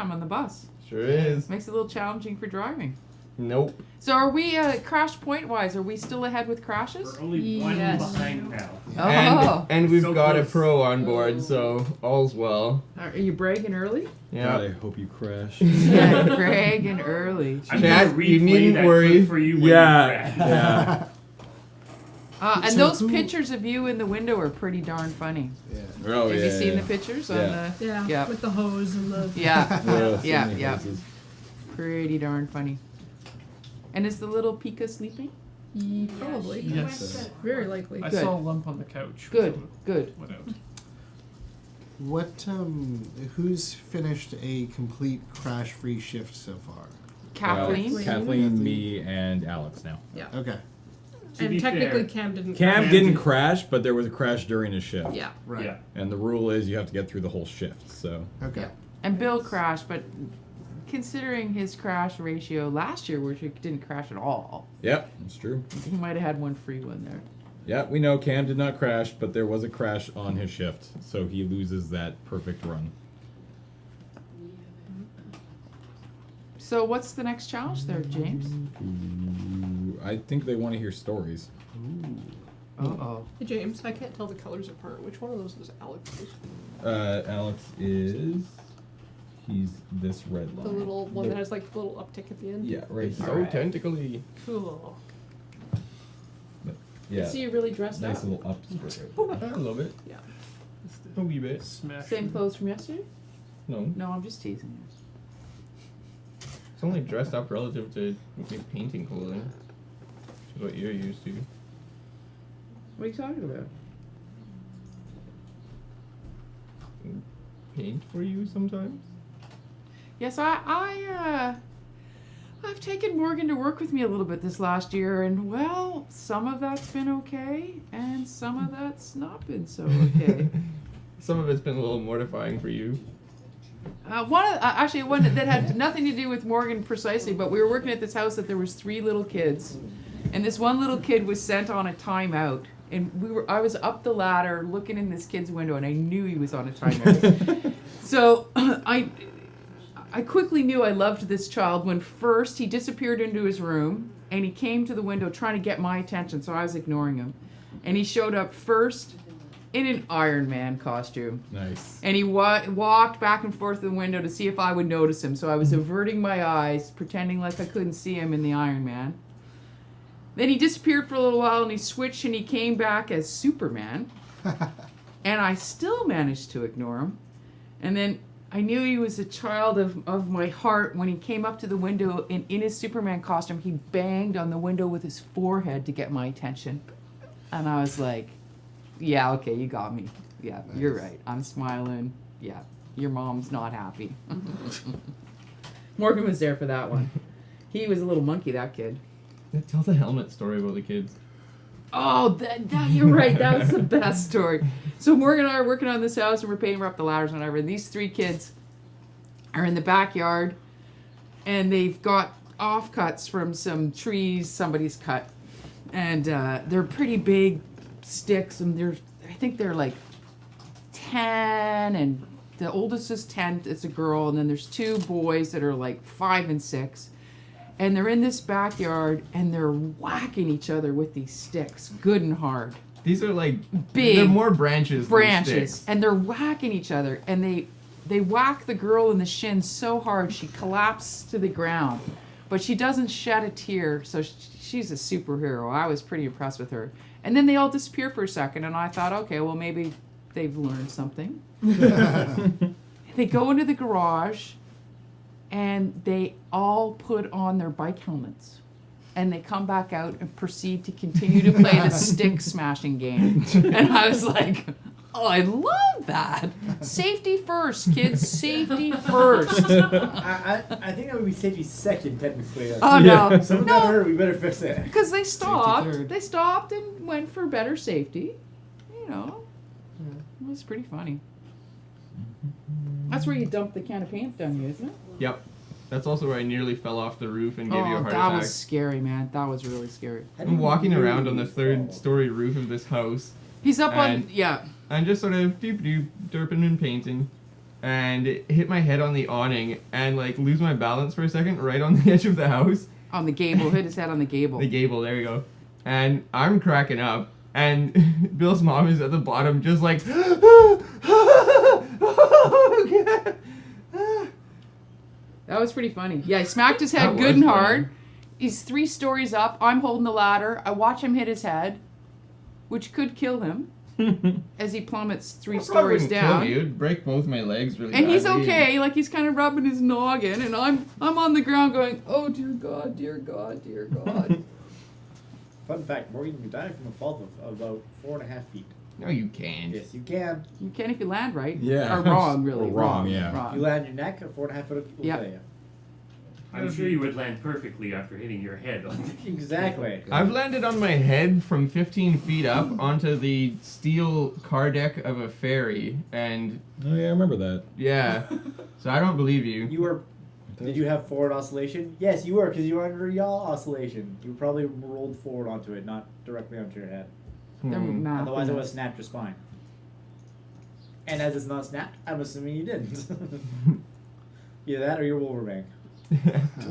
Storytime on the bus. Sure is. Makes it a little challenging for driving. Nope. So are we, crash point-wise, are we still ahead with crashes? We're only one behind now. Oh. And we've So got close. a pro on board, so all's well. Are you bragging early? Yeah. God, I hope you crash. Yeah, bragging early. I'm Chat, gonna you replay needn't that worry. clip for you when you crash. Yeah. And So those who- pictures of you in the window are pretty darn funny. Yeah. Oh, Have yeah, you seen yeah. the pictures on Yeah. the... Yeah, Yeah. with the hose and the... Yeah. So Yeah, many yeah. places. Pretty darn funny. And is the little Pika sleeping? Probably. Yes. Very likely. I Good. saw a lump on the couch. Good, so good. it Went out. What, who's finished a complete crash-free shift so far? Kathleen? Kathleen, me, and Alex now. Okay. To be And technically fair, Cam didn't Cam crash. didn't crash, but there was a crash during his shift. Yeah. Right. Yeah. And the rule is you have to get through the whole shift, so. Okay. And Bill crashed, but considering his crash ratio last year, where he didn't crash at all, Yep, that's true. he might have had one free one there. Yeah, we know Cam did not crash, but there was a crash on his shift, so he loses that perfect run. So what's the next challenge there, James? Ooh, I think they want to hear stories. Uh-oh. Hey, James, I can't tell the colors apart. Which one of those is Alex's? Alex is... He's this red line. The little one that has like the little uptick at the end? Yeah, right here. So tentacly. Cool. Yeah, So you really dressed nice up? little upskirt. I love it. Yeah. A wee bit. Smash. Same clothes from yesterday? No. No, I'm just teasing you. It's only dressed up relative to painting clothing. Which is what you're used to. What are you talking about? Paint for you sometimes? Yes, I've taken Morgan to work with me a little bit this last year, and well, some of that's been okay, and some of that's not been so okay. Some of it's been a little mortifying for you. One that had nothing to do with Morgan precisely, but we were working at this house that there was 3 little kids, and this one little kid was sent on a timeout, and I was up the ladder looking in this kid's window, and I knew he was on a timeout. So I quickly knew I loved this child when first he disappeared into his room and he came to the window trying to get my attention, so I was ignoring him. And he showed up first in an Iron Man costume. Nice. And he walked back and forth to the window to see if I would notice him, so I was averting my eyes, pretending like I couldn't see him in the Iron Man. Then he disappeared for a little while and he switched and he came back as Superman. And I still managed to ignore him. And then I knew he was a child of my heart when he came up to the window and in his Superman costume, he banged on the window with his forehead to get my attention. And I was like, yeah, okay, you got me. Yeah, nice. You're right. I'm smiling. Yeah, your mom's not happy. Morgan was there for that one. He was a little monkey, that kid. Tell the helmet story about the kids. Oh, that you're right. That was the best story. So Morgan and I are working on this house, and we're painting up the ladders and whatever. And these 3 kids are in the backyard, and they've got offcuts from some trees somebody's cut, and they're pretty big sticks, and I think they're like 10, and the oldest is 10. It's a girl, and then there's 2 boys that are like 5 and 6. And they're in this backyard, and they're whacking each other with these sticks, good and hard. These are like Big they're more branches. Than sticks. And they're whacking each other, and they whack the girl in the shin so hard she collapses to the ground, but she doesn't shed a tear. So she's a superhero. I was pretty impressed with her. And then they all disappear for a second, and I thought, okay, well maybe they've learned something. They go into the garage. And they all put on their bike helmets. And they come back out and proceed to continue to play the stick smashing game. And I was like, oh, I love that. Safety first, kids. Safety first. I think that would be safety second, technically. Oh, no. Someone got hurt, we better fix it. Because they stopped. third. They stopped and went for better safety. You know. It was pretty funny. That's where you dump the can of paint down you, isn't it? Yep. That's also where I nearly fell off the roof and gave you a heart that attack. was scary, man. That was really scary. I'm walking around on the 3rd-story roof of this house. He's up on, And- yeah. I'm just sort of doop-doop, derping and painting. and hit my head on the awning and like lose my balance for a second right on the edge of the house. On the gable, hit his head on the gable. The gable, there you go. And I'm cracking up, and Bill's mom is at the bottom just like, That was pretty funny. Yeah, he smacked his head That good was and funny. hard. He's 3 stories up. I'm holding the ladder. I watch him hit his head, which could kill him as he plummets 3 Probably stories wouldn't down. kill me. It would break both my legs really And he's badly. okay, like he's kind of rubbing his noggin, and I'm on the ground going, oh dear God, dear God, dear God. Fun fact: Morgan, you die from a fall of about 4.5 feet. No, you can't. Yes, you can. You can if you land right. Yeah. Or wrong, really. Or wrong, yeah. Wrong. You land on your neck, a 4.5 foot will Yep. kill you. I'm sure you would land perfectly after hitting your head on the Exactly. I've landed on my head from 15 feet up onto the steel car deck of a ferry, and Oh yeah, I remember that. yeah, so I don't believe you. You were. Did you have forward oscillation? Yes, you were, because you were under yaw oscillation. You probably rolled forward onto it, not directly onto your head. They're Hmm. math Otherwise, it and would have snapped your spine. And as it's not snapped, I'm assuming you didn't. Either that or you're Wolverbank.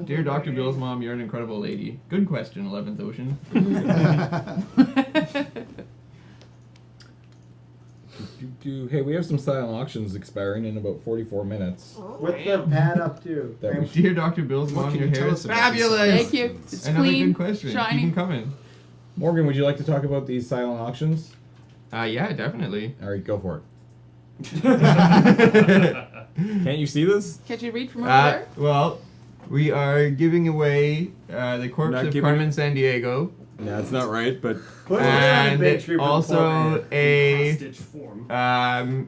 Dear Dr. Bill's mom, you're an incredible lady. Good question, 11th Ocean. Hey, we have some silent auctions expiring in about 44 minutes. What's the pad up to? That was- Dear Dr. Bill's What mom, can your you hair tell is us about these fabulous. Thank you. It's Another clean, good question. shiny. Keep them coming. Morgan, would you like to talk about these silent auctions? Yeah, definitely. All right, go for it. ground. Can't you see this? Can't you read from over there? Well, we are giving away the corpse Not of giving- Carmen Sandiego, That's not right, but Put it on a and big tree for also Portland. a Stitch form. no,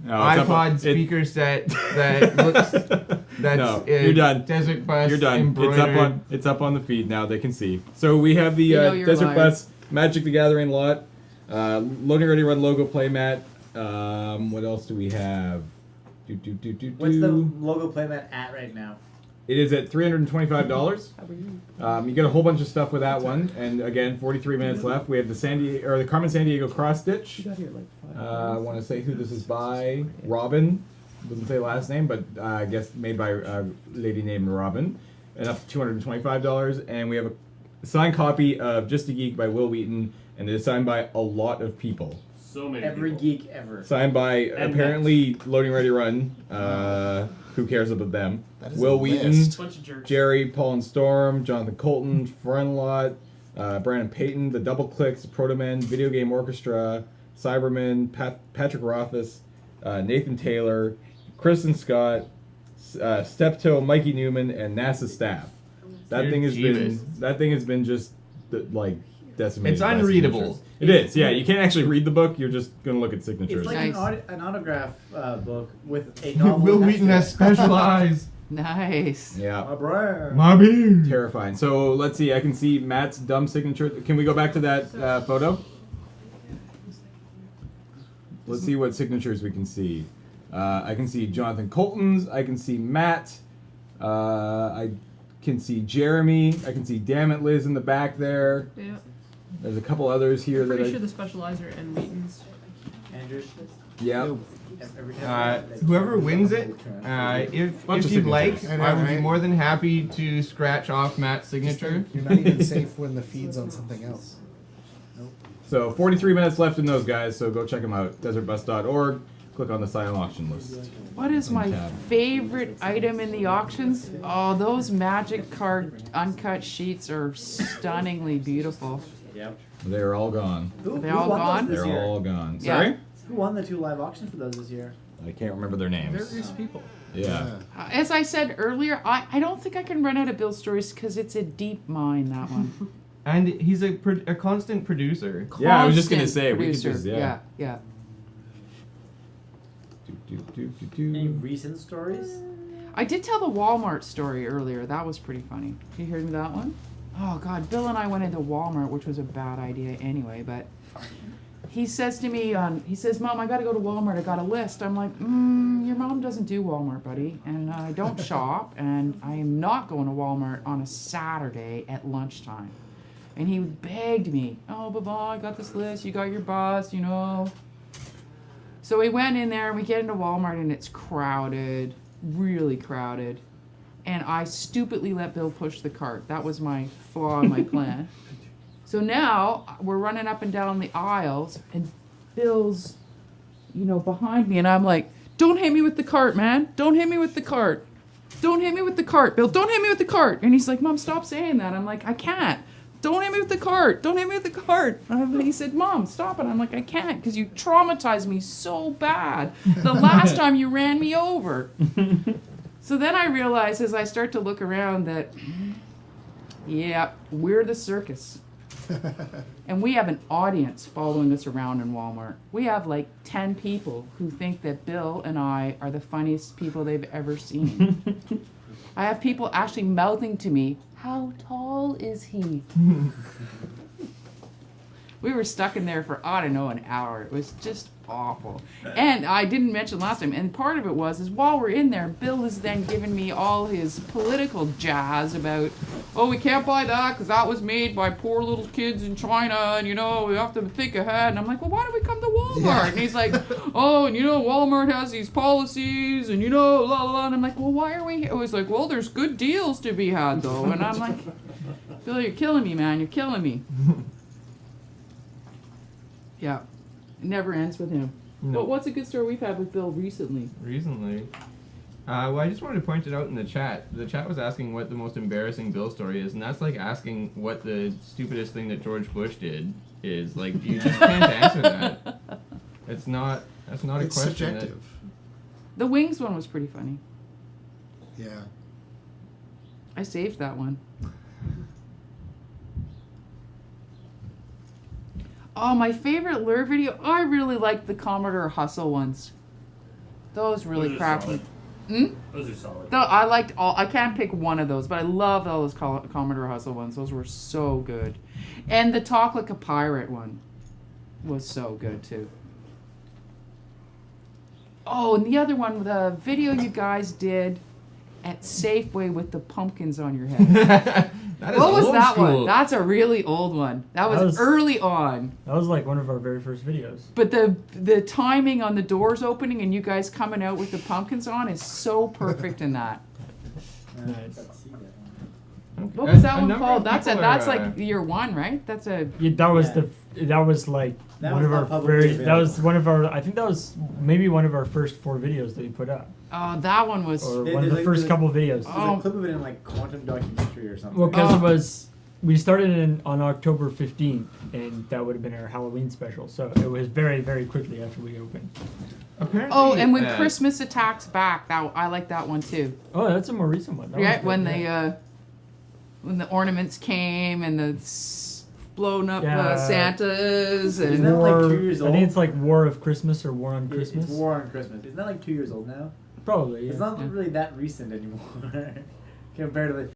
it's up on- iPod it- speaker set that looks that's No, you're done. Desert Bus You're done. embroidered. It's up on the feed now. They can see. So we have the You know you're a Desert liar. Bus Magic the Gathering lot, loading ready run logo playmat. What else do we have? What's the logo playmat at right now? It is at $325. You get a whole bunch of stuff with that one, and again, 43 minutes left. We have the Carmen Sandiego cross stitch. I want to say who this is by. Robin. Doesn't say last name, but I guess made by a lady named Robin. And up to $225. And we have a signed copy of Just a Geek by Will Wheaton, and it is signed by a lot of people. So many Every people. geek ever. Signed by And apparently Loading Ready Run. Who cares about them? That is Will a Wheaton. list. Bunch of jerks. Jerry, Paul and Storm, Jonathan Colton, Frenlot, Brandon Payton, The Double Clicks, Protomen, Video Game Orchestra, Cyberman, Patrick Rothfuss, Nathan Taylor, Kristen Scott, Steptoe, Mikey Newman, and NASA staff. That Dear thing has Jeebus. been just like decimated. It's by unreadable. signatures. It is, yeah. You can't actually read the book. You're just gonna look at signatures. It's like Nice. an autograph book with a novel. Will attached Wheaton to has it. special eyes. Nice. Yeah. My brand. Mommy. Terrifying. So let's see. I can see Matt's dumb signature. Can we go back to that photo? Let's see what signatures we can see. I can see Jonathan Colton's. I can see Matt. I can see Jeremy. I can see Damn It Liz in the back there. Yeah. There's a couple others here I'm that pretty I. sure the specializer and Wheaton's. Andrew. Yeah. Every time Whoever wins it, if Bunch of you'd like, signatures. I know, I would be right? more than happy to scratch off Matt's signature. You're not even safe when the feed's on something else. So 43 minutes left in those guys. So go check them out. Desertbus.org. Click on the silent auction list. What is my Tab. favorite item in the auctions? Oh, those magic card uncut sheets are stunningly beautiful. Yep. They're all gone. They all won gone? those this They're year? all gone. Yeah. Sorry? Who won the 2 live auctions for those this year? I can't remember their names. Various people. Yeah. As I said earlier, I don't think I can run out of Bill stories because it's a deep mine, that one. And he's a constant producer. Yeah, I was just gonna Constant say, we could producer. just- yeah. Yeah. Any recent stories? I did tell the Walmart story earlier. That was pretty funny. Did you hear me that one? Oh God, Bill and I went into Walmart, which was a bad idea anyway. But he says to me, he says, "Mom, I got to go to Walmart. I got a list." I'm like, "Your mom doesn't do Walmart, buddy, and I don't shop, and I am not going to Walmart on a Saturday at lunchtime." And he begged me, "Oh, Baba, I got this list. You got your bus, you know." So we went in there and we get into Walmart and it's crowded, really crowded. And I stupidly let Bill push the cart. That was my flaw in my plan. So now we're running up and down the aisles and Bill's, behind me and I'm like, don't hit me with the cart, man. Don't hit me with the cart. Don't hit me with the cart, Bill. Don't hit me with the cart. And he's like, Mom, stop saying that. I'm like, I can't. Don't hit me with the cart. Don't hit me with the cart. And he said, Mom, stop it. I'm like, I can't because you traumatized me so bad the last time you ran me over. So then I realized as I start to look around that, yeah, we're the circus. And we have an audience following us around in Walmart. We have like 10 people who think that Bill and I are the funniest people they've ever seen. I have people actually mouthing to me, how tall is he? We were stuck in there for, I don't know, an hour. It was just awful. And I didn't mention last time, and part of it is while we're in there, Bill is then giving me all his political jazz about, oh, we can't buy that because that was made by poor little kids in China, and, we have to think ahead. And I'm like, well, why don't we come to Walmart? Yeah. And he's like, oh, and, Walmart has these policies, and, la, la, la. And I'm like, well, why are we here? It was like, well, there's good deals to be had, though. And I'm like, Bill, you're killing me, man. You're killing me. Yeah. It never ends with him. No. But what's a good story we've had with Bill recently? Well, I just wanted to point it out in the chat. The chat was asking what the most embarrassing Bill story is, and that's like asking what the stupidest thing that George Bush did is. Like, you just can't answer that. That's not a question. Subjective. The wings one was pretty funny. Yeah. I saved that one. Oh, my favorite lure video. I really liked the Commodore Hustle ones. Those really cracked me. Those are solid. Though I liked all. I can't pick one of those, but I loved all those Commodore Hustle ones. Those were so good, and the Talk Like a Pirate one was so good too. Oh, and the other one, the video you guys did at Safeway with the pumpkins on your head. What was that school. one? That's a really old one. That was early on. That was like one of our very first videos. But the timing on the doors opening and you guys coming out with the pumpkins on is so perfect in that. Nice. What was that one called? That's like year one, right? That's a. Yeah, that was like That one was of our not publicly very. That was one of our. I think that was maybe one of our first 4 videos that we put up. Oh, that one was. Or one of the first couple videos. There's a clip of it in like Quantum Documentary or something. Well, because it was. We started on October 15th, and that would have been our Halloween special. So it was very, very quickly after we opened. Apparently, oh, and when Christmas Attacks Back, I like that one too. Oh, that's a more recent one. Right, when when the ornaments came and the blown up Santas and. Isn't that like 2 years old? I think it's like War of Christmas or War on Christmas. It's War on Christmas. Isn't that like 2 years old now? Probably. Yeah. It's not really that recent anymore compared to